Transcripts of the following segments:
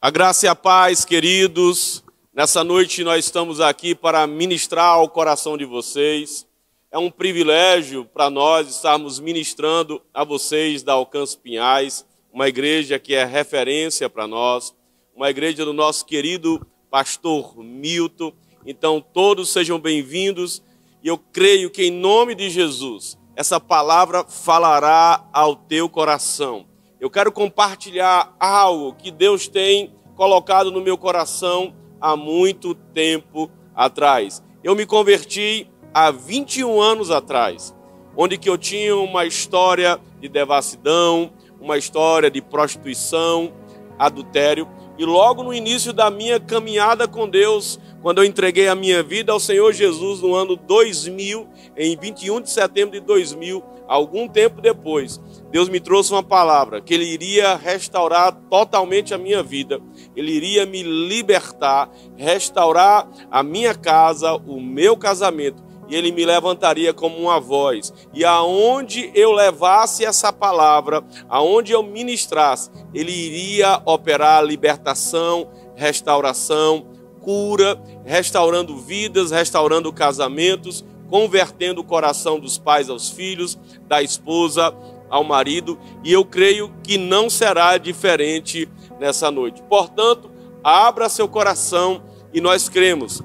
A graça e a paz, queridos. Nessa noite nós estamos aqui para ministrar ao coração de vocês. É um privilégio para nós estarmos ministrando a vocês da Alcance Pinhais, uma igreja que é referência para nós, uma igreja do nosso querido pastor Milton. Então todos sejam bem-vindos e eu creio que em nome de Jesus essa palavra falará ao teu coração. Eu quero compartilhar algo que Deus tem colocado no meu coração há muito tempo atrás. Eu me converti há 21 anos atrás, onde que eu tinha uma história de devassidão, uma história de prostituição, adultério. E logo no início da minha caminhada com Deus, quando eu entreguei a minha vida ao Senhor Jesus no ano 2000, em 21 de setembro de 2000, algum tempo depois, Deus me trouxe uma palavra, que Ele iria restaurar totalmente a minha vida, Ele iria me libertar, restaurar a minha casa, o meu casamento, e Ele me levantaria como uma voz. E aonde eu levasse essa palavra, aonde eu ministrasse, Ele iria operar libertação, restauração, cura, restaurando vidas, restaurando casamentos, convertendo o coração dos pais aos filhos, da esposa ao marido, e eu creio que não será diferente nessa noite. Portanto, abra seu coração e nós cremos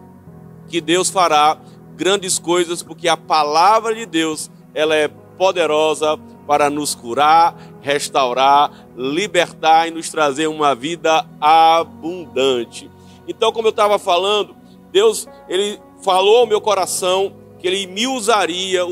que Deus fará grandes coisas, porque a palavra de Deus, ela é poderosa para nos curar, restaurar, libertar e nos trazer uma vida abundante. Então, como eu estava falando, Deus, Ele falou ao meu coração que Ele me usaria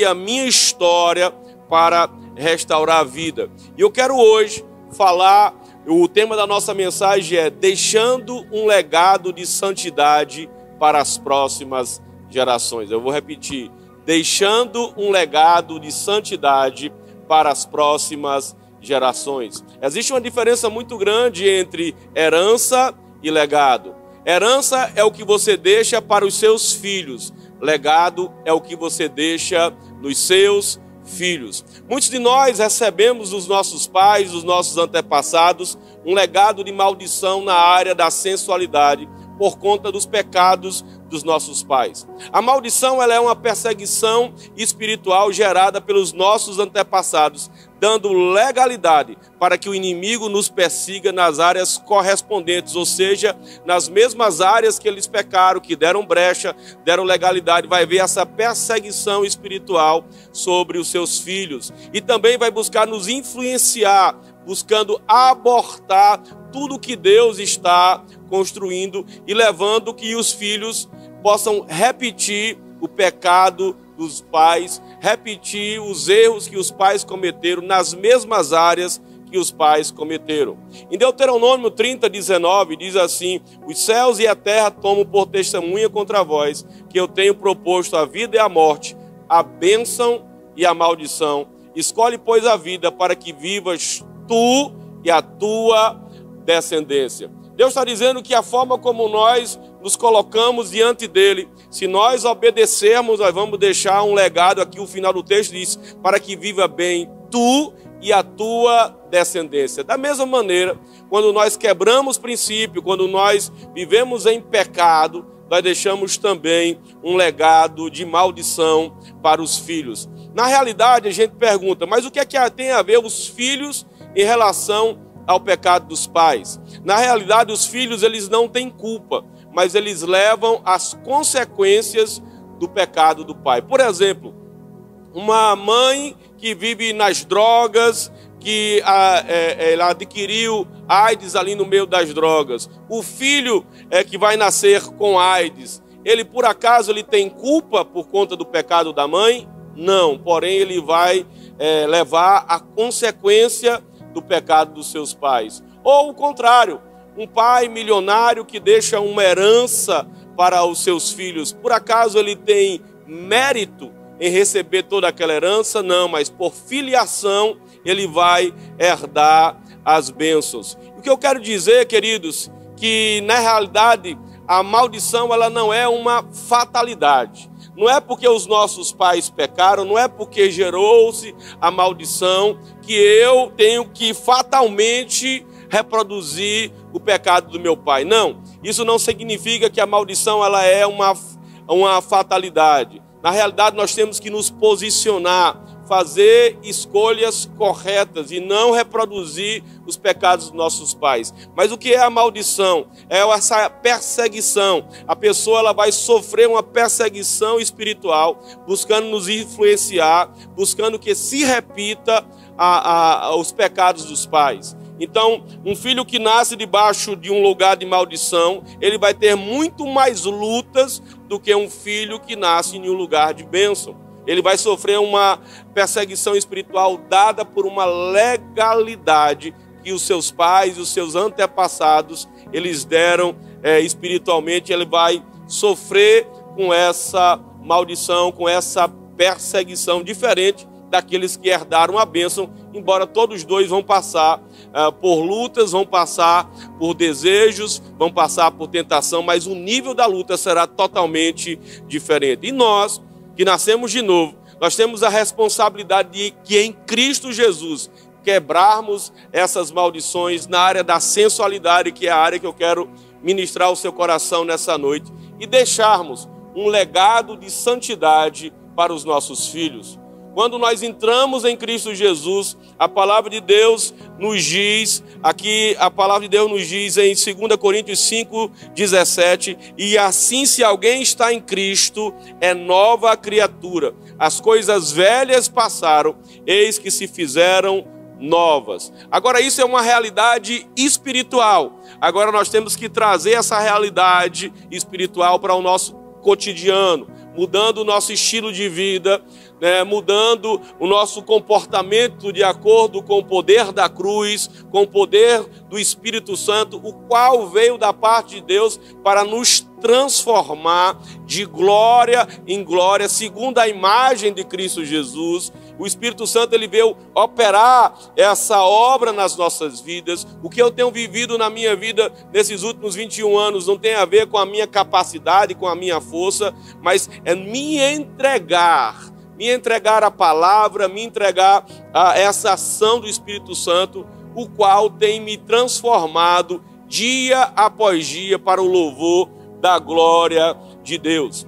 a minha história para restaurar a vida. E eu quero hoje falar, o tema da nossa mensagem é deixando um legado de santidade para as próximas gerações. Eu vou repetir, deixando um legado de santidade para as próximas gerações. Existe uma diferença muito grande entre herança e legado. Herança é o que você deixa para os seus filhos. Legado é o que você deixa nos seus filhos. Muitos de nós recebemos dos nossos pais, dos nossos antepassados, um legado de maldição na área da sensualidade por conta dos pecados dos nossos pais. A maldição, ela é uma perseguição espiritual gerada pelos nossos antepassados, dando legalidade para que o inimigo nos persiga nas áreas correspondentes, ou seja, nas mesmas áreas que eles pecaram, que deram brecha, deram legalidade, vai ver essa perseguição espiritual sobre os seus filhos. E também vai buscar nos influenciar, buscando abortar tudo que Deus está construindo e levando que os filhos possam repetir o pecado dos pais, repetir os erros que os pais cometeram nas mesmas áreas que os pais cometeram. Em Deuteronômio 30:19 diz assim: os céus e a terra tomam por testemunha contra vós, que eu tenho proposto a vida e a morte, a bênção e a maldição. Escolhe, pois, a vida para que vivas tu e a tua descendência. Deus está dizendo que a forma como nós nos colocamos diante dele, se nós obedecermos, nós vamos deixar um legado. Aqui o final do texto diz, para que viva bem tu e a tua descendência. Da mesma maneira, quando nós quebramos princípio, quando nós vivemos em pecado, nós deixamos também um legado de maldição para os filhos. Na realidade, a gente pergunta, mas o que é que tem a ver os filhos em relação ao pecado dos pais? Na realidade, os filhos, eles não têm culpa, mas eles levam as consequências do pecado do pai. Por exemplo, uma mãe que vive nas drogas, que ela adquiriu AIDS ali no meio das drogas. O filho que vai nascer com AIDS, ele por acaso ele tem culpa por conta do pecado da mãe? Não, porém ele vai levar a consequência do pecado dos seus pais. Ou o contrário, um pai milionário que deixa uma herança para os seus filhos. Por acaso ele tem mérito em receber toda aquela herança? Não, mas por filiação ele vai herdar as bênçãos. O que eu quero dizer, queridos, que na realidade a maldição, ela não é uma fatalidade. Não é porque os nossos pais pecaram, não é porque gerou-se a maldição que eu tenho que fatalmente reproduzir o pecado do meu pai. Não, isso não significa que a maldição ela é uma fatalidade. Na realidade, nós temos que nos posicionar, fazer escolhas corretas e não reproduzir os pecados dos nossos pais. Mas o que é a maldição? É essa perseguição. A pessoa ela vai sofrer uma perseguição espiritual, buscando nos influenciar, buscando que se repita os pecados dos pais. Então, um filho que nasce debaixo de um lugar de maldição, ele vai ter muito mais lutas do que um filho que nasce em um lugar de bênção. Ele vai sofrer uma perseguição espiritual dada por uma legalidade que os seus pais, os seus antepassados, eles deram espiritualmente. Ele vai sofrer com essa maldição, com essa perseguição diferente daqueles que herdaram a bênção, embora todos dois vão passar por lutas, vão passar por desejos, vão passar por tentação, mas o nível da luta será totalmente diferente. E nós, que nascemos de novo, nós temos a responsabilidade de que em Cristo Jesus quebrarmos essas maldições na área da sensualidade, que é a área que eu quero ministrar ao seu coração nessa noite, e deixarmos um legado de santidade para os nossos filhos. Quando nós entramos em Cristo Jesus, a palavra de Deus nos diz, aqui a palavra de Deus nos diz em 2 Coríntios 5:17, e assim se alguém está em Cristo, é nova criatura. As coisas velhas passaram, eis que se fizeram novas. Agora isso é uma realidade espiritual. Agora nós temos que trazer essa realidade espiritual para o nosso cotidiano, mudando o nosso estilo de vida, mudando o nosso comportamento de acordo com o poder da cruz, com o poder do Espírito Santo, o qual veio da parte de Deus para nos transformar de glória em glória, segundo a imagem de Cristo Jesus. O Espírito Santo ele veio operar essa obra nas nossas vidas. O que eu tenho vivido na minha vida nesses últimos 21 anos não tem a ver com a minha capacidade, com a minha força, mas é me entregar a palavra, me entregar a essa ação do Espírito Santo, o qual tem me transformado dia após dia para o louvor da glória de Deus.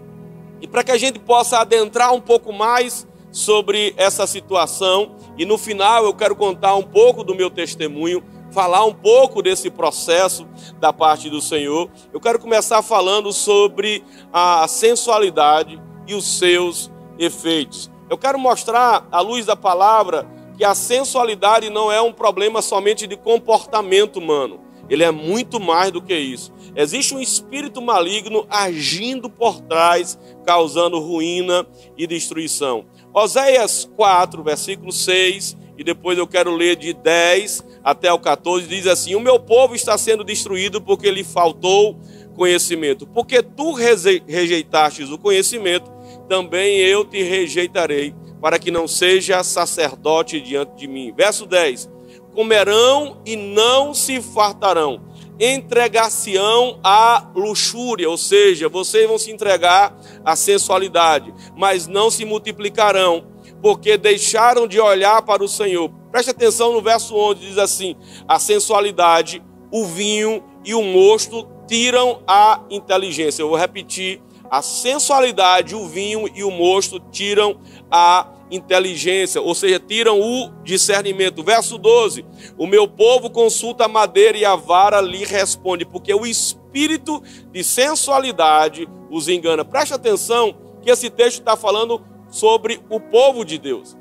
E para que a gente possa adentrar um pouco mais sobre essa situação, e no final eu quero contar um pouco do meu testemunho, falar um pouco desse processo da parte do Senhor. Eu quero começar falando sobre a sensualidade e os seus efeitos. Eu quero mostrar, à luz da palavra, que a sensualidade não é um problema somente de comportamento humano. Ele é muito mais do que isso. Existe um espírito maligno agindo por trás, causando ruína e destruição. Oséias 4, versículo 6, e depois eu quero ler de 10 até o 14, diz assim: o meu povo está sendo destruído porque lhe faltou conhecimento. Porque tu rejeitastes o conhecimento, também eu te rejeitarei, para que não seja sacerdote diante de mim. Verso 10. Comerão e não se fartarão, entregar-se-ão à luxúria, ou seja, vocês vão se entregar à sensualidade, mas não se multiplicarão, porque deixaram de olhar para o Senhor. Preste atenção no verso 11, diz assim: a sensualidade, o vinho e o mosto tiram a inteligência. Eu vou repetir: a sensualidade, o vinho e o mosto tiram a inteligência, ou seja, tiram o discernimento. Verso 12: o meu povo consulta a madeira e a vara lhe responde, porque o espírito de sensualidade os engana. Preste atenção que esse texto está falando sobre o povo de Deus.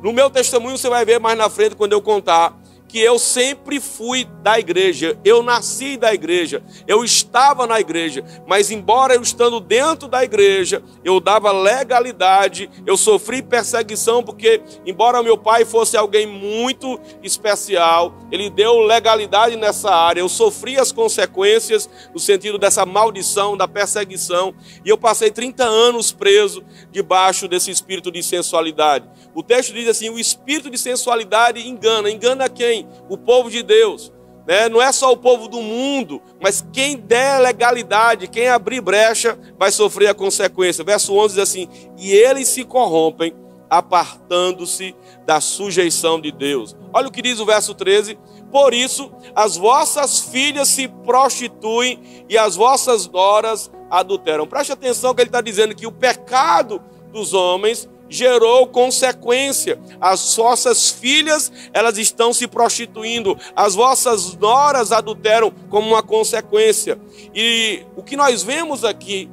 No meu testemunho você vai ver mais na frente, quando eu contar, que eu sempre fui da igreja, eu nasci da igreja, eu estava na igreja, mas embora eu estando dentro da igreja, eu dava legalidade, eu sofri perseguição, porque embora meu pai fosse alguém muito especial, ele deu legalidade nessa área, eu sofri as consequências no sentido dessa maldição, da perseguição, e eu passei 30 anos preso debaixo desse espírito de sensualidade. O texto diz assim: o espírito de sensualidade engana quem? O povo de Deus, né? Não é só o povo do mundo, mas quem der legalidade, quem abrir brecha, vai sofrer a consequência. Verso 11 diz assim: e eles se corrompem apartando-se da sujeição de Deus. Olha o que diz o verso 13. Por isso, as vossas filhas se prostituem e as vossas noras adulteram. Preste atenção que ele está dizendo que o pecado dos homens gerou consequência. As vossas filhas, elas estão se prostituindo. As vossas noras adulteram como uma consequência. E o que nós vemos aqui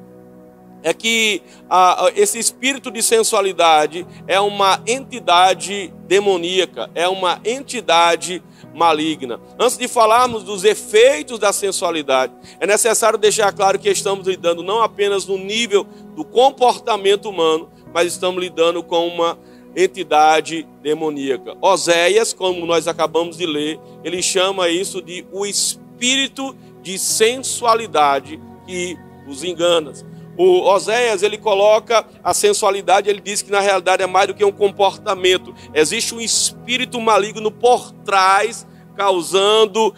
é que esse espírito de sensualidade é uma entidade demoníaca, é uma entidade maligna. Antes de falarmos dos efeitos da sensualidade, é necessário deixar claro que estamos lidando não apenas no nível do comportamento humano, mas estamos lidando com uma entidade demoníaca. Oséias, como nós acabamos de ler, ele chama isso de o espírito de sensualidade que os engana. O Oséias, ele coloca a sensualidade, ele diz que na realidade é mais do que um comportamento. Existe um espírito maligno por trás, causando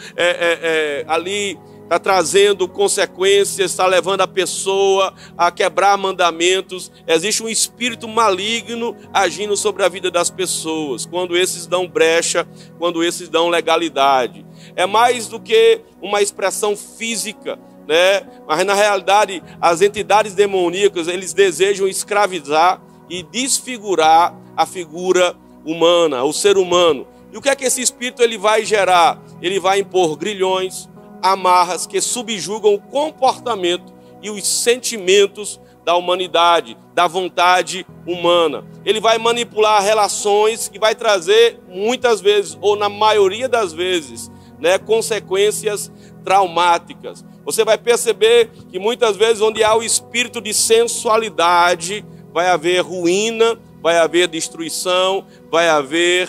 ali, está trazendo consequências, está levando a pessoa a quebrar mandamentos. Existe um espírito maligno agindo sobre a vida das pessoas, quando esses dão brecha, quando esses dão legalidade. É mais do que uma expressão física, né? Mas na realidade as entidades demoníacas, eles desejam escravizar e desfigurar a figura humana, o ser humano. E o que é que esse espírito ele vai gerar? Ele vai impor grilhões, amarras que subjugam o comportamento e os sentimentos da humanidade, da vontade humana. Ele vai manipular relações que vai trazer muitas vezes, ou na maioria das vezes, né, consequências traumáticas. Você vai perceber que muitas vezes onde há o espírito de sensualidade, vai haver ruína, vai haver destruição, vai haver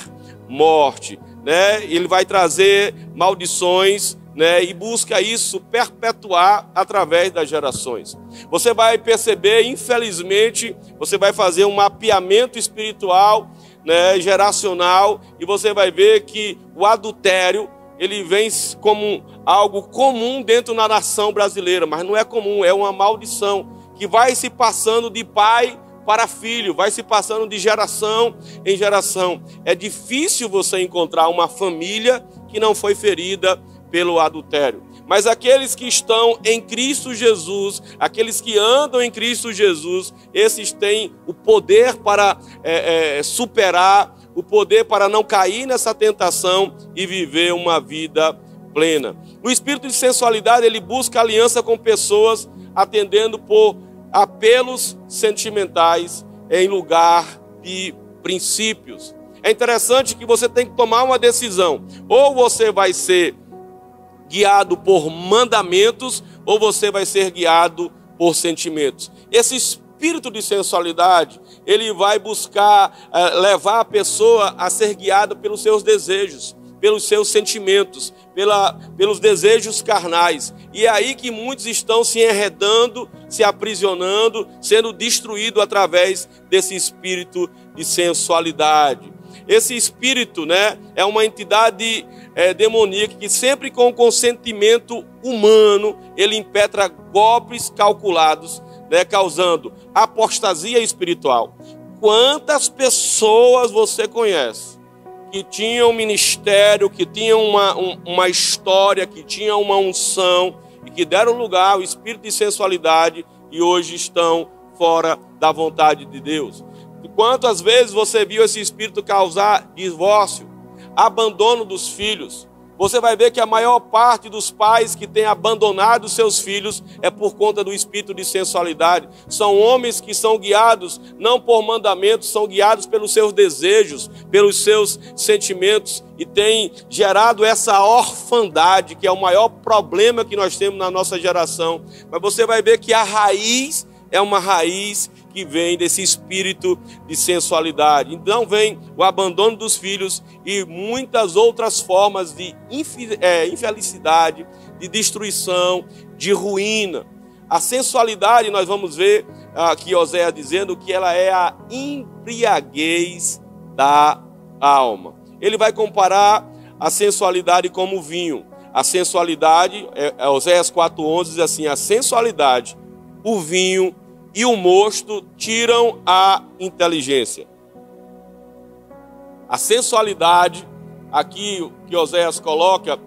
morte, né? Ele vai trazer maldições, né? E busca isso perpetuar através das gerações. Você vai perceber, infelizmente, você vai fazer um mapeamento espiritual, né, geracional, e você vai ver que o adultério, ele vem como algo comum dentro da nação brasileira, mas não é comum, é uma maldição que vai se passando de pai para filho, vai se passando de geração em geração. É difícil você encontrar uma família que não foi ferida pelo adultério. Mas aqueles que estão em Cristo Jesus, aqueles que andam em Cristo Jesus, esses têm o poder para superar, o poder para não cair nessa tentação e viver uma vida plena. O espírito de sensualidade, ele busca aliança com pessoas, atendendo por apelos sentimentais em lugar de princípios. É interessante que você tem que tomar uma decisão. Ou você vai ser guiado por mandamentos, ou você vai ser guiado por sentimentos. Esse espírito de sensualidade, ele vai buscar levar a pessoa a ser guiada pelos seus desejos, pelos seus sentimentos, pelos desejos carnais. E é aí que muitos estão se enredando, se aprisionando, sendo destruídos através desse espírito de sensualidade. Esse espírito, né, é uma entidade demoníaca que sempre com o consentimento humano, ele impetra golpes calculados, né, causando apostasia espiritual. Quantas pessoas você conhece que tinham um ministério, que tinham uma história, que tinham uma unção e que deram lugar ao espírito de sensualidade e hoje estão fora da vontade de Deus? E quantas vezes você viu esse espírito causar divórcio, abandono dos filhos? Você vai ver que a maior parte dos pais que têm abandonado seus filhos é por conta do espírito de sensualidade. São homens que são guiados não por mandamentos, são guiados pelos seus desejos, pelos seus sentimentos, e tem gerado essa orfandade, que é o maior problema que nós temos na nossa geração. Mas você vai ver que a raiz é uma raiz que vem desse espírito de sensualidade. Então vem o abandono dos filhos e muitas outras formas de infelicidade, de destruição, de ruína. A sensualidade, nós vamos ver aqui Oséias dizendo que ela é a embriaguez da alma. Ele vai comparar a sensualidade como vinho. A sensualidade, Oséias 4:11 diz assim: a sensualidade, o vinho e o mosto tiram a inteligência. A sensualidade, aqui o que Oséias coloca,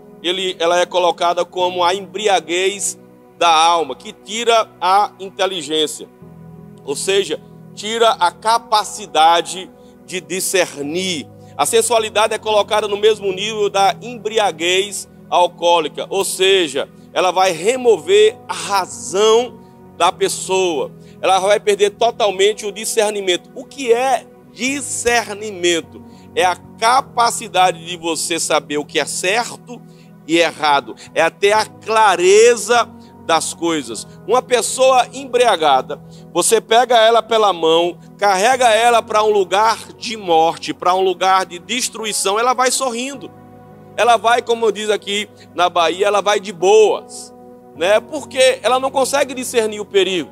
ela é colocada como a embriaguez da alma, que tira a inteligência. Ou seja, tira a capacidade de discernir. A sensualidade é colocada no mesmo nível da embriaguez alcoólica. Ou seja, ela vai remover a razão da pessoa. Ela vai perder totalmente o discernimento. O que é discernimento? É a capacidade de você saber o que é certo e errado. É até a clareza das coisas. Uma pessoa embriagada, você pega ela pela mão, carrega ela para um lugar de morte, para um lugar de destruição, ela vai sorrindo. Ela vai, como diz aqui na Bahia, ela vai de boas, né? Porque ela não consegue discernir o perigo.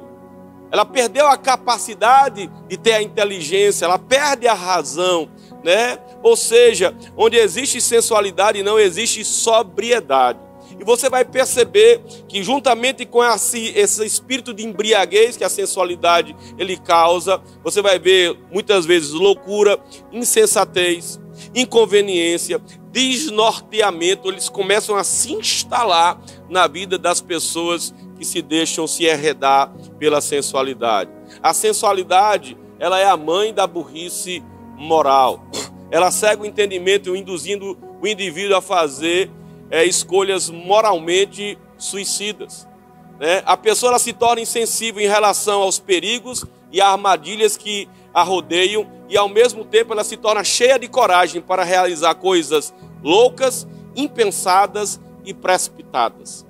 Ela perdeu a capacidade de ter a inteligência, ela perde a razão, né? Ou seja, onde existe sensualidade não existe sobriedade. E você vai perceber que juntamente com esse espírito de embriaguez que a sensualidade ele causa, você vai ver muitas vezes loucura, insensatez, inconveniência, desnorteamento. Eles começam a se instalar na vida das pessoas que se deixam se enredar pela sensualidade. A sensualidade, ela é a mãe da burrice moral. Ela cega o entendimento, induzindo o indivíduo a fazer escolhas moralmente suicidas, né? A pessoa ela se torna insensível em relação aos perigos e armadilhas que a rodeiam e ao mesmo tempo ela se torna cheia de coragem para realizar coisas loucas, impensadas e precipitadas.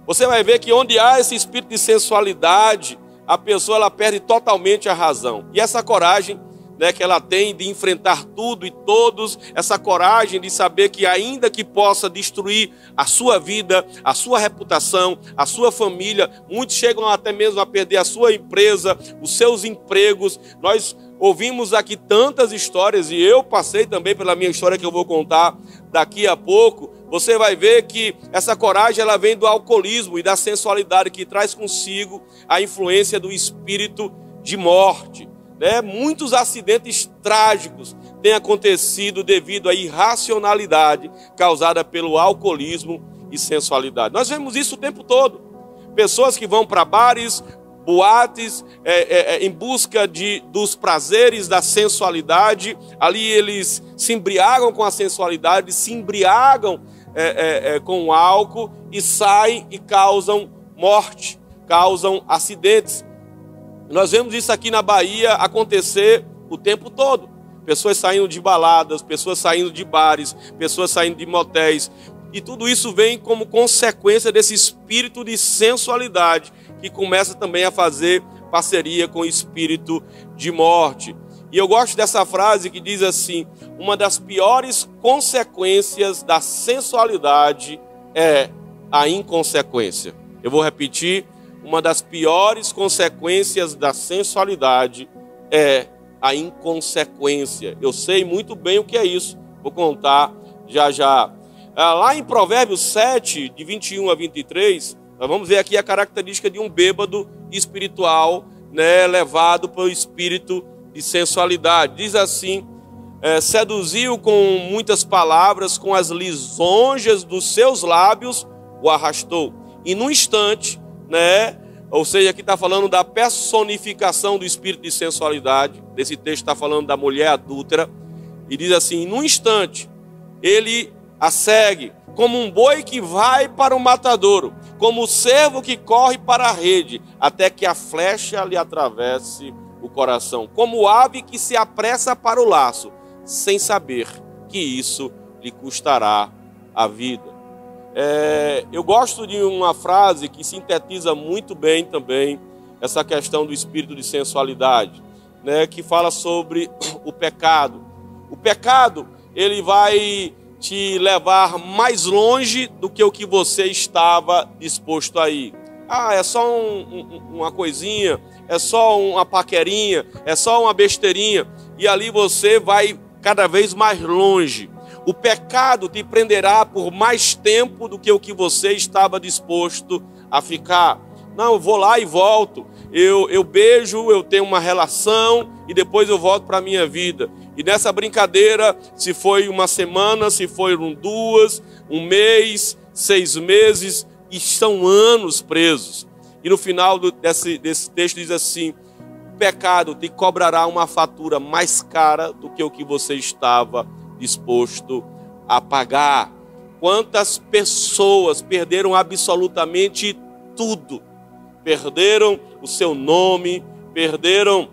Você vai ver que onde há esse espírito de sensualidade, a pessoa ela perde totalmente a razão. E essa coragem, né, que ela tem de enfrentar tudo e todos, essa coragem de saber que ainda que possa destruir a sua vida, a sua reputação, a sua família, muitos chegam até mesmo a perder a sua empresa, os seus empregos. Nós ouvimos aqui tantas histórias e eu passei também pela minha história que eu vou contar daqui a pouco. Você vai ver que essa coragem ela vem do alcoolismo e da sensualidade que traz consigo a influência do espírito de morte. Né? Muitos acidentes trágicos têm acontecido devido à irracionalidade causada pelo alcoolismo e sensualidade. Nós vemos isso o tempo todo. Pessoas que vão para bares, boates, em busca dos prazeres da sensualidade. Ali eles se embriagam com a sensualidade, se embriagam com o álcool e saem e causam morte, causam acidentes. Nós vemos isso aqui na Bahia acontecer o tempo todo. Pessoas saindo de baladas, pessoas saindo de bares, pessoas saindo de motéis. E tudo isso vem como consequência desse espírito de sensualidade que começa também a fazer parceria com o espírito de morte. E eu gosto dessa frase que diz assim: uma das piores consequências da sensualidade é a inconsequência. Eu vou repetir. Uma das piores consequências da sensualidade é a inconsequência. Eu sei muito bem o que é isso. Vou contar já já. Lá em Provérbios 7, de 21 a 23, nós vamos ver aqui a característica de um bêbado espiritual, né, levado pelo espírito de sensualidade. Diz assim: seduziu com muitas palavras, com as lisonjas dos seus lábios, o arrastou. E num instante, né? Ou seja, aqui está falando da personificação do espírito de sensualidade. Desse texto está falando da mulher adúltera. E diz assim: num instante, ele a segue, como um boi que vai para o matadouro, como o cervo que corre para a rede, até que a flecha lhe atravesse o coração, como ave que se apressa para o laço, sem saber que isso lhe custará a vida. Eu gosto de uma frase que sintetiza muito bem também essa questão do espírito de sensualidade, né, que fala sobre o pecado. O pecado, ele vai te levar mais longe do que o que você estava disposto a ir. É só uma coisinha, é só uma paquerinha, é só uma besteirinha. E ali você vai cada vez mais longe. O pecado te prenderá por mais tempo do que o que você estava disposto a ficar. Não, eu vou lá e volto. Eu beijo, eu tenho uma relação e depois eu volto para a minha vida. E nessa brincadeira, se foi uma semana, se foram 2, um mês, 6 meses, estão anos presos. E no final desse texto diz assim: o pecado te cobrará uma fatura mais cara do que o que você estava disposto a pagar. Quantas pessoas perderam absolutamente tudo? Perderam o seu nome, perderam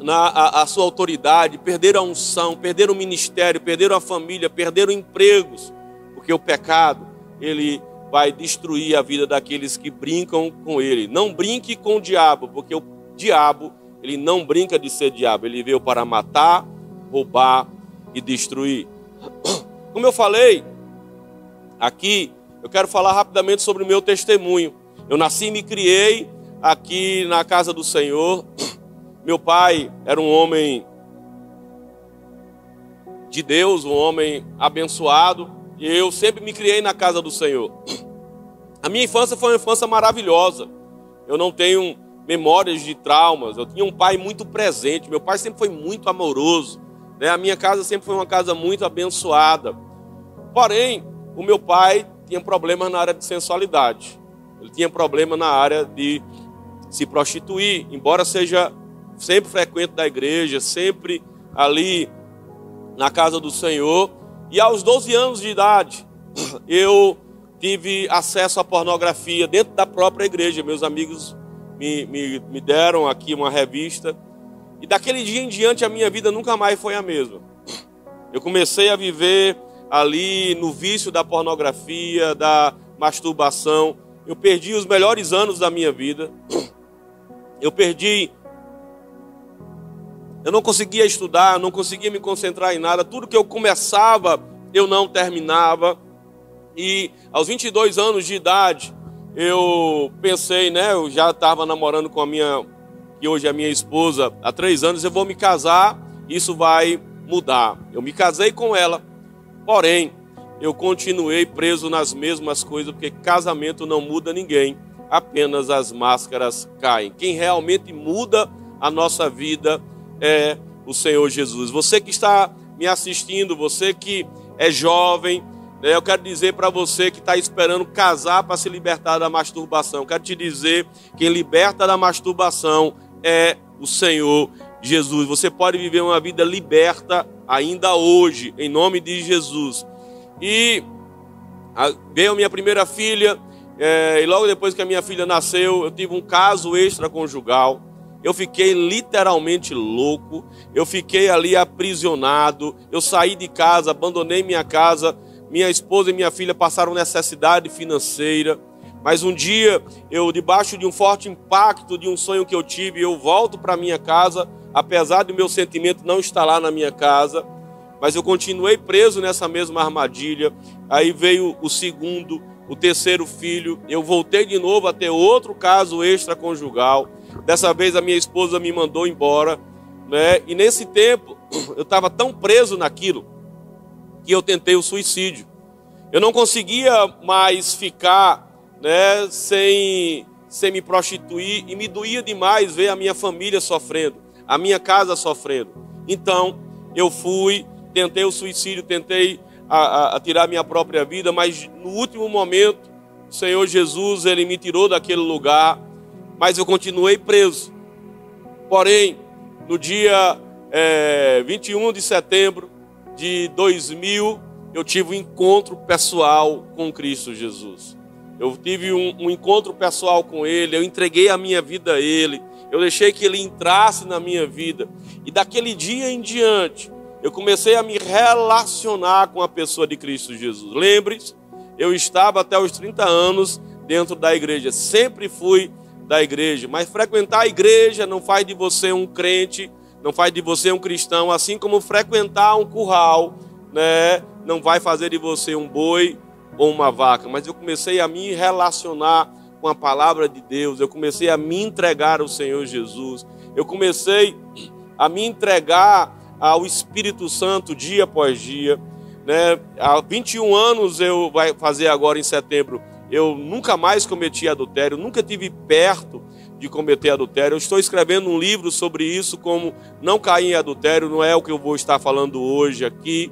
a sua autoridade, perderam a unção, perderam o ministério, perderam a família, perderam empregos, porque o pecado, ele vai destruir a vida daqueles que brincam com ele. Não brinque com o diabo, porque o diabo, ele não brinca de ser diabo, ele veio para matar, roubar e destruir. Como eu falei aqui, eu quero falar rapidamente sobre o meu testemunho. Eu nasci e me criei aqui na casa do Senhor. Meu pai era um homem de Deus, um homem abençoado, e eu sempre me criei na casa do Senhor. A minha infância foi uma infância maravilhosa. Eu não tenho memórias de traumas. Eu tinha um pai muito presente. Meu pai sempre foi muito amoroso, né? A minha casa sempre foi uma casa muito abençoada. Porém, o meu pai tinha problemas na área de sensualidade. Ele tinha problema na área de se prostituir, embora seja sempre frequente da igreja, sempre ali na casa do Senhor. E aos 12 anos de idade, eu tive acesso à pornografia dentro da própria igreja. Meus amigos me deram aqui uma revista. E daquele dia em diante a minha vida nunca mais foi a mesma. Eu comecei a viver ali no vício da pornografia, da masturbação. Eu perdi os melhores anos da minha vida. Eu não conseguia estudar, não conseguia me concentrar em nada. Tudo que eu começava, eu não terminava. E aos 22 anos de idade, eu pensei, né? Eu já estava namorando com a minha, que hoje é minha esposa, há 3 anos. Eu vou me casar, isso vai mudar. Eu me casei com ela, porém, eu continuei preso nas mesmas coisas, porque casamento não muda ninguém, apenas as máscaras caem. Quem realmente muda a nossa vida é o Senhor Jesus. Você que está me assistindo, você que é jovem, né, eu quero dizer para você que está esperando casar para se libertar da masturbação. Eu quero te dizer, quem liberta da masturbação é o Senhor Jesus. Você pode viver uma vida liberta ainda hoje, em nome de Jesus. E veio a minha primeira filha, e logo depois que a minha filha nasceu, eu tive um caso extraconjugal. Eu fiquei literalmente louco, eu fiquei ali aprisionado, eu saí de casa, abandonei minha casa, minha esposa e minha filha passaram necessidade financeira. Mas um dia, eu debaixo de um forte impacto de um sonho que eu tive, eu volto para minha casa, apesar do meu sentimento não estar lá na minha casa, mas eu continuei preso nessa mesma armadilha. Aí veio o segundo, o terceiro filho, eu voltei de novo a ter outro caso extraconjugal. Dessa vez a minha esposa me mandou embora, né? E nesse tempo eu estava tão preso naquilo que eu tentei o suicídio. Eu não conseguia mais ficar, né, sem me prostituir, e me doía demais ver a minha família sofrendo, a minha casa sofrendo. Então eu tentei o suicídio, tentei tirar minha própria vida, mas no último momento o Senhor Jesus, ele me tirou daquele lugar, mas eu continuei preso. Porém, no dia 21 de setembro de 2000, eu tive um encontro pessoal com Cristo Jesus. Eu tive um encontro pessoal com Ele, eu entreguei a minha vida a Ele, eu deixei que Ele entrasse na minha vida. E daquele dia em diante, eu comecei a me relacionar com a pessoa de Cristo Jesus. Lembre-se, eu estava até os 30 anos dentro da igreja, sempre fui da igreja, mas frequentar a igreja não faz de você um crente, não faz de você um cristão, assim como frequentar um curral, né, não vai fazer de você um boi ou uma vaca. Mas eu comecei a me relacionar com a palavra de Deus, eu comecei a me entregar ao Senhor Jesus, eu comecei a me entregar ao Espírito Santo dia após dia, né? Há 21 anos, vai fazer agora em setembro, eu nunca mais cometi adultério, nunca tive perto de cometer adultério. Eu estou escrevendo um livro sobre isso, como não cair em adultério, não é o que eu vou estar falando hoje aqui.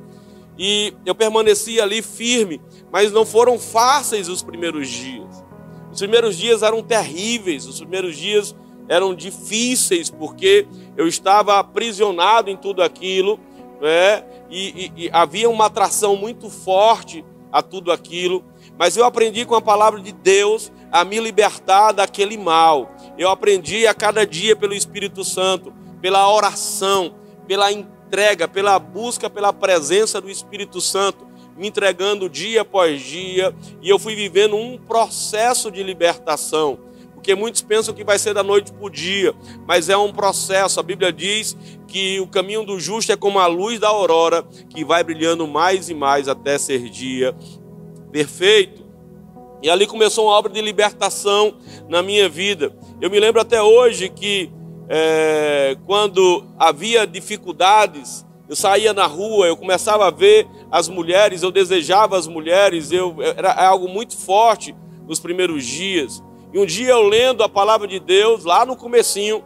E eu permaneci ali firme, mas não foram fáceis os primeiros dias. Os primeiros dias eram terríveis, os primeiros dias eram difíceis, porque eu estava aprisionado em tudo aquilo, né? E havia uma atração muito forte a tudo aquilo. Mas eu aprendi com a palavra de Deus a me libertar daquele mal. Eu aprendi a cada dia pelo Espírito Santo, pela oração, pela entrega, pela busca, pela presença do Espírito Santo, me entregando dia após dia. E eu fui vivendo um processo de libertação. Porque muitos pensam que vai ser da noite para o dia, mas é um processo. A Bíblia diz que o caminho do justo é como a luz da aurora, que vai brilhando mais e mais até ser dia perfeito. E ali começou uma obra de libertação na minha vida. Eu me lembro até hoje que quando havia dificuldades, eu saía na rua, eu começava a ver as mulheres, eu desejava as mulheres, era algo muito forte nos primeiros dias. E um dia eu lendo a palavra de Deus, lá no comecinho,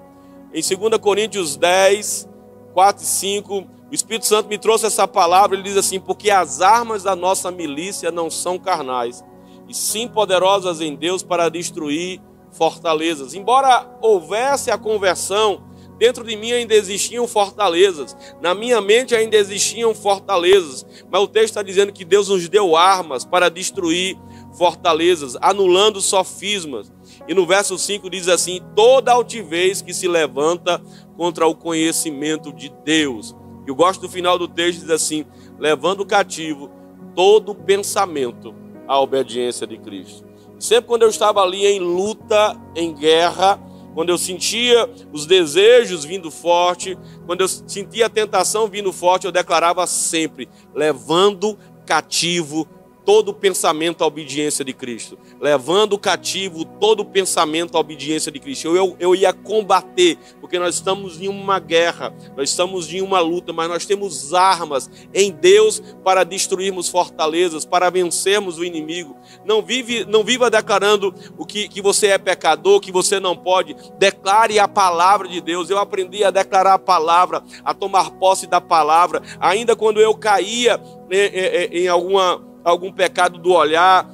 em 2 Coríntios 10, 4 e 5, o Espírito Santo me trouxe essa palavra. Ele diz assim: porque as armas da nossa milícia não são carnais, e sim poderosas em Deus para destruir fortalezas. Embora houvesse a conversão, dentro de mim ainda existiam fortalezas, na minha mente ainda existiam fortalezas, mas o texto está dizendo que Deus nos deu armas para destruir fortalezas, anulando sofismas. E no verso 5 diz assim: toda altivez que se levanta contra o conhecimento de Deus. Eu gosto do final do texto, diz assim: levando cativo todo pensamento à obediência de Cristo. E sempre quando eu estava ali em luta, em guerra, quando eu sentia os desejos vindo forte, quando eu sentia a tentação vindo forte, eu declarava sempre: levando cativo todo pensamento à obediência de Cristo. Levando cativo todo pensamento à obediência de Cristo. Eu ia combater, porque nós estamos em uma guerra, nós estamos em uma luta, mas nós temos armas em Deus para destruirmos fortalezas, para vencermos o inimigo. Não viva declarando que você é pecador, que você não pode. Declare a palavra de Deus. Eu aprendi a declarar a palavra, a tomar posse da palavra. Ainda quando eu caía em algum pecado do olhar,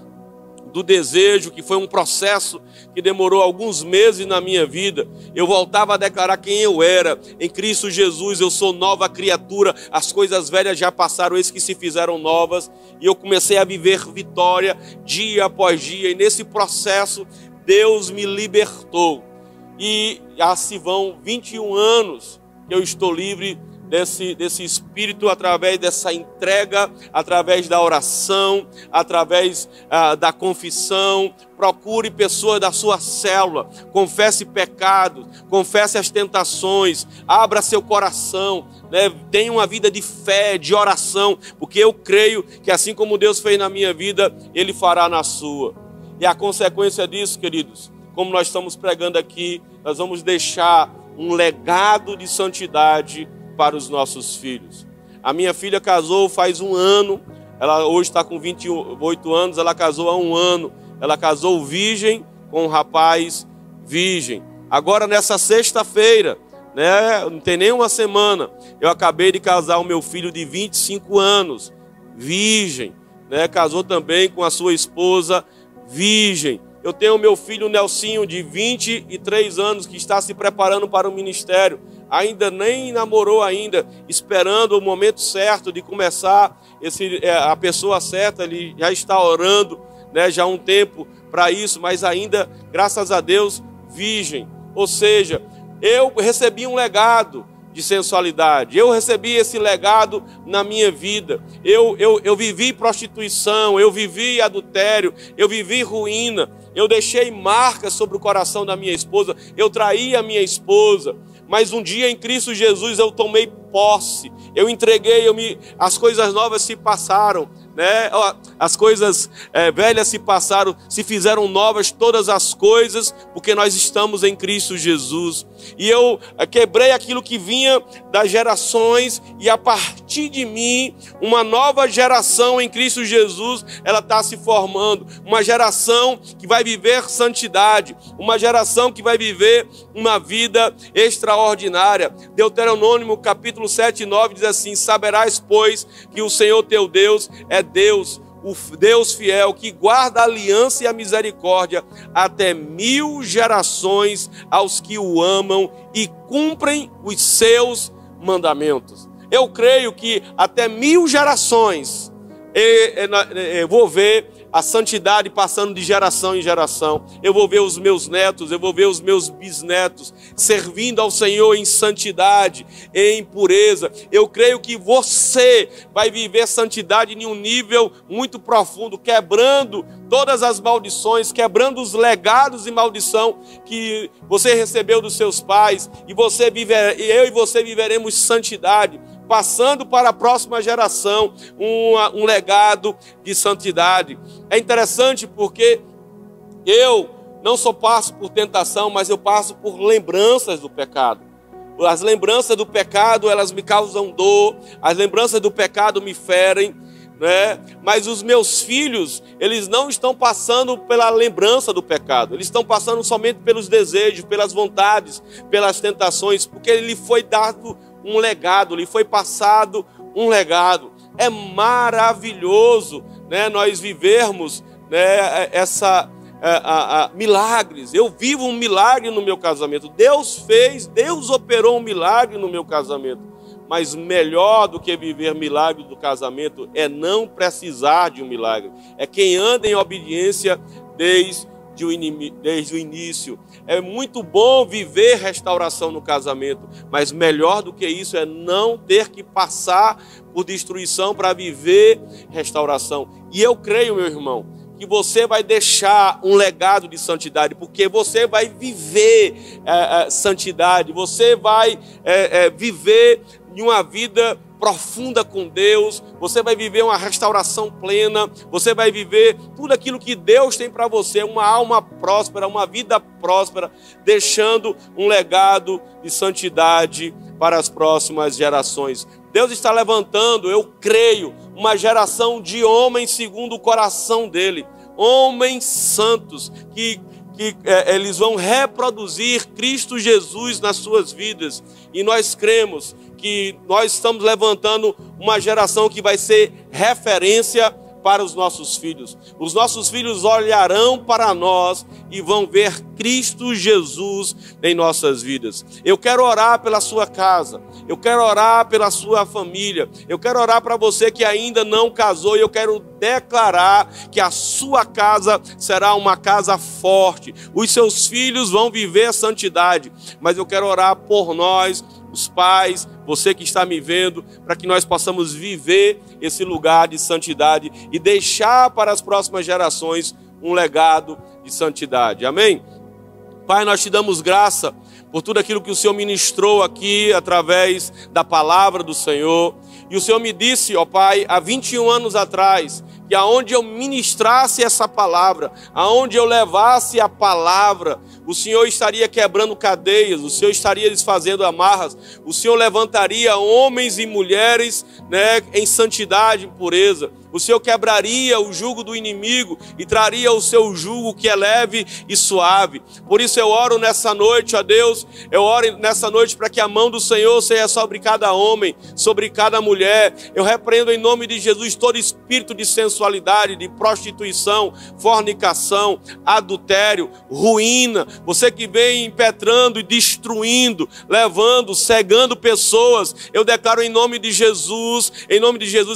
do desejo, que foi um processo que demorou alguns meses na minha vida, eu voltava a declarar quem eu era. Em Cristo Jesus eu sou nova criatura, as coisas velhas já passaram, eis que se fizeram novas. E eu comecei a viver vitória dia após dia, e nesse processo Deus me libertou. E assim vão 21 anos que eu estou livre desse espírito, através dessa entrega, através da oração, através da confissão. Procure pessoas da sua célula, confesse pecados, confesse as tentações, abra seu coração, né? Tenha uma vida de fé, de oração, porque eu creio que assim como Deus fez na minha vida, Ele fará na sua. E a consequência disso, queridos, como nós estamos pregando aqui, nós vamos deixar um legado de santidade para os nossos filhos. A minha filha casou faz um ano, ela hoje está com 28 anos, ela casou há um ano, ela casou virgem com um rapaz virgem. Agora nessa sexta-feira, né, não tem nem uma semana, eu acabei de casar o meu filho de 25 anos, virgem, né, casou também com a sua esposa virgem. Eu tenho o meu filho Nelsinho, de 23 anos, que está se preparando para o ministério. Ainda nem namorou ainda, esperando o momento certo de começar a pessoa certa. Ele já está orando, né, já há um tempo para isso, mas ainda, graças a Deus, virgem. Ou seja, eu recebi um legado de sensualidade. Eu recebi esse legado na minha vida. Eu vivi prostituição, eu vivi adultério, eu vivi ruína. Eu deixei marcas sobre o coração da minha esposa, eu traí a minha esposa. Mas um dia em Cristo Jesus eu tomei posse, eu entreguei, as coisas novas se passaram, né? As coisas velhas se passaram, se fizeram novas todas as coisas, porque nós estamos em Cristo Jesus. E eu quebrei aquilo que vinha das gerações, e a partir partir de mim, uma nova geração em Cristo Jesus, ela está se formando. Uma geração que vai viver santidade, uma geração que vai viver uma vida extraordinária. Deuteronômio capítulo 7 e 9 diz assim: saberás, pois, que o Senhor teu Deus é Deus, o Deus fiel, que guarda a aliança e a misericórdia até 1000 gerações aos que o amam e cumprem os seus mandamentos. Eu creio que até 1000 gerações eu vou ver a santidade passando de geração em geração. Eu vou ver os meus netos, eu vou ver os meus bisnetos servindo ao Senhor em santidade, em pureza. Eu creio que você vai viver santidade em um nível muito profundo, quebrando todas as maldições, quebrando os legados de maldição que você recebeu dos seus pais, e eu e você viveremos santidade, passando para a próxima geração um legado de santidade. É interessante porque eu não só passo por tentação, mas eu passo por lembranças do pecado. As lembranças do pecado, elas me causam dor, as lembranças do pecado me ferem, né? Mas os meus filhos, eles não estão passando pela lembrança do pecado, eles estão passando somente pelos desejos, pelas vontades, pelas tentações, porque lhe foi dado um legado, lhe foi passado um legado. É maravilhoso, né, nós vivermos, né, milagres. Eu vivo um milagre no meu casamento. Deus operou um milagre no meu casamento. Mas melhor do que viver milagre do casamento é não precisar de um milagre. É quem anda em obediência desde o início. É muito bom viver restauração no casamento, mas melhor do que isso é não ter que passar por destruição para viver restauração. E eu creio, meu irmão, que você vai deixar um legado de santidade, porque você vai viver santidade, você vai viver em uma vida profunda com Deus, você vai viver uma restauração plena, você vai viver tudo aquilo que Deus tem para você, uma alma próspera, uma vida próspera, deixando um legado de santidade para as próximas gerações. Deus está levantando, eu creio, uma geração de homens segundo o coração dele, homens santos, que eles vão reproduzir Cristo Jesus nas suas vidas, e nós cremos que nós estamos levantando uma geração que vai ser referência para os nossos filhos. Os nossos filhos olharão para nós e vão ver Cristo Jesus em nossas vidas. Eu quero orar pela sua casa, eu quero orar pela sua família, eu quero orar para você que ainda não casou, e eu quero declarar que a sua casa será uma casa forte. Os seus filhos vão viver a santidade, mas eu quero orar por nós, os pais, você que está me vendo, para que nós possamos viver esse lugar de santidade e deixar para as próximas gerações um legado de santidade. Amém? Pai, nós te damos graça por tudo aquilo que o Senhor ministrou aqui através da palavra do Senhor. E o Senhor me disse, ó Pai, há 21 anos atrás, que aonde eu ministrasse essa palavra, aonde eu levasse a palavra, o Senhor estaria quebrando cadeias, o Senhor estaria desfazendo amarras, o Senhor levantaria homens e mulheres, né, em santidade e pureza. O Senhor quebraria o jugo do inimigo e traria o seu jugo que é leve e suave. Por isso eu oro nessa noite, ó Deus, eu oro nessa noite para que a mão do Senhor seja sobre cada homem, sobre cada mulher. Eu repreendo em nome de Jesus todo espírito de sensualidade, de prostituição, fornicação, adultério, ruína. Você que vem impetrando e destruindo, levando, cegando pessoas, eu declaro em nome de Jesus,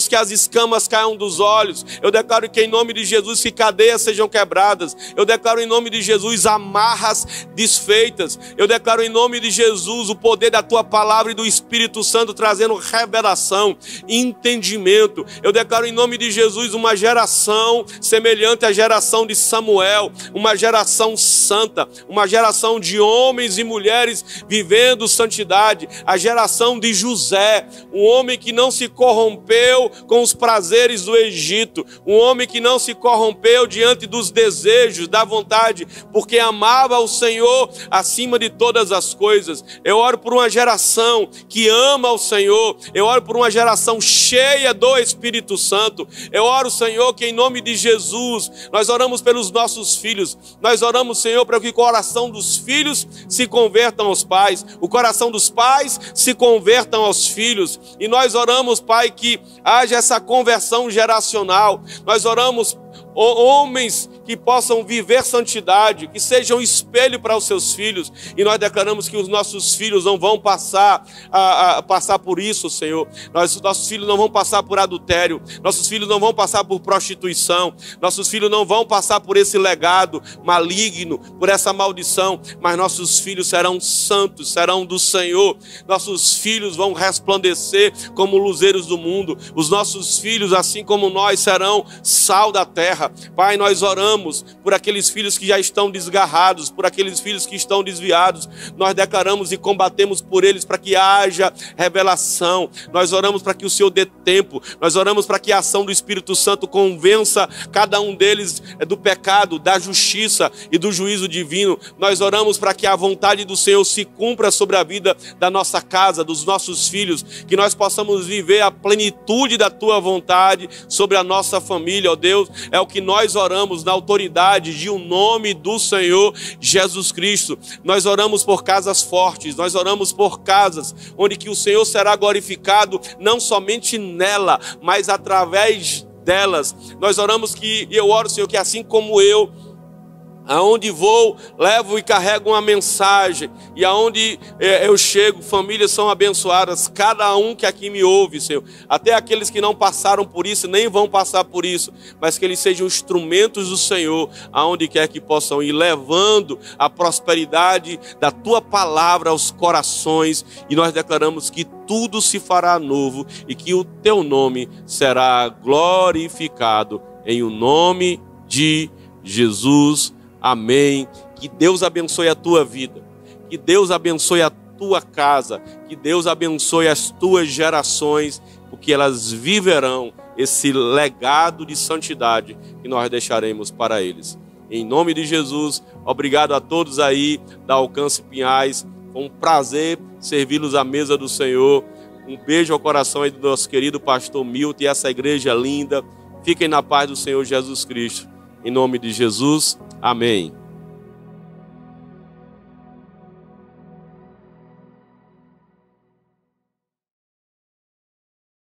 que as escamas caiam dos olhos. Eu declaro que em nome de Jesus que cadeias sejam quebradas. Eu declaro em nome de Jesus amarras desfeitas. Eu declaro em nome de Jesus o poder da tua palavra e do Espírito Santo trazendo revelação, entendimento. Eu declaro em nome de Jesus uma geração semelhante à geração de Samuel, uma geração santa, uma geração de homens e mulheres vivendo santidade, a geração de José, um homem que não se corrompeu com os prazeres do do Egito, um homem que não se corrompeu diante dos desejos, da vontade, porque amava o Senhor acima de todas as coisas. Eu oro por uma geração que ama o Senhor, eu oro por uma geração cheia do Espírito Santo. Eu oro, Senhor, que em nome de Jesus, nós oramos pelos nossos filhos, nós oramos, Senhor, para que o coração dos filhos se convertam aos pais, o coração dos pais se convertam aos filhos, e nós oramos, Pai, que haja essa conversão geracional. Nós oramos homens que possam viver santidade, que sejam espelho para os seus filhos, e nós declaramos que os nossos filhos não vão passar por isso, Senhor. Nossos filhos não vão passar por adultério, nossos filhos não vão passar por prostituição, nossos filhos não vão passar por esse legado maligno, por essa maldição, mas nossos filhos serão santos, serão do Senhor. Nossos filhos vão resplandecer como luzeiros do mundo. Os nossos filhos, assim como nós, serão sal da terra. Pai, nós oramos por aqueles filhos que já estão desgarrados, por aqueles filhos que estão desviados. Nós declaramos e combatemos por eles para que haja revelação. Nós oramos para que o Senhor dê tempo. Nós oramos para que a ação do Espírito Santo convença cada um deles do pecado, da justiça e do juízo divino. Nós oramos para que a vontade do Senhor se cumpra sobre a vida da nossa casa, dos nossos filhos, que nós possamos viver a plenitude da Tua vontade sobre a nossa família, ó Deus. É o que nós oramos na autoridade de o nome do Senhor Jesus Cristo. Nós oramos por casas fortes, nós oramos por casas onde que o Senhor será glorificado, não somente nela, mas através delas. Nós oramos e eu oro, Senhor, que assim como eu, aonde vou, levo e carrego uma mensagem, e aonde eu chego, famílias são abençoadas, cada um que aqui me ouve, Senhor, até aqueles que não passaram por isso, nem vão passar por isso, mas que eles sejam instrumentos do Senhor, aonde quer que possam ir, levando a prosperidade da Tua palavra aos corações, e nós declaramos que tudo se fará novo, e que o Teu nome será glorificado, em o nome de Jesus. Amém. Que Deus abençoe a tua vida, que Deus abençoe a tua casa, que Deus abençoe as tuas gerações, porque elas viverão esse legado de santidade que nós deixaremos para eles. Em nome de Jesus, obrigado a todos aí da Alcance Pinhais, foi um prazer servi-los à mesa do Senhor. Um beijo ao coração aí do nosso querido pastor Milton e essa igreja linda. Fiquem na paz do Senhor Jesus Cristo. Em nome de Jesus. Amém.